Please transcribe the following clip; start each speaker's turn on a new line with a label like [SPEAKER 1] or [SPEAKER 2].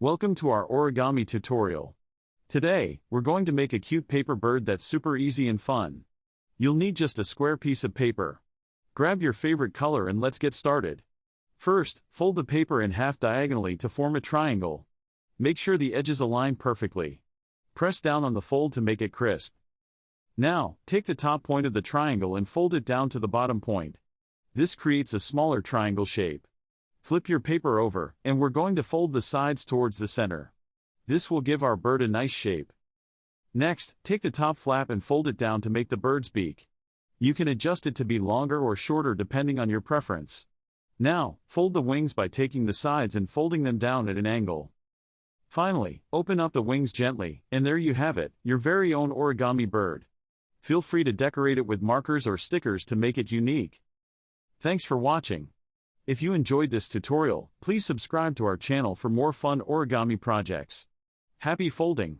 [SPEAKER 1] Welcome to our origami tutorial. Today, we're going to make a cute paper bird that's super easy and fun. You'll need just a square piece of paper. Grab your favorite color and let's get started. First, fold the paper in half diagonally to form a triangle. Make sure the edges align perfectly. Press down on the fold to make it crisp. Now, take the top point of the triangle and fold it down to the bottom point. This creates a smaller triangle shape. Flip your paper over, and we're going to fold the sides towards the center. This will give our bird a nice shape. Next, take the top flap and fold it down to make the bird's beak. You can adjust it to be longer or shorter depending on your preference. Now, fold the wings by taking the sides and folding them down at an angle. Finally, open up the wings gently, and there you have it, your very own origami bird. Feel free to decorate it with markers or stickers to make it unique. Thanks for watching. If you enjoyed this tutorial, please subscribe to our channel for more fun origami projects. Happy folding!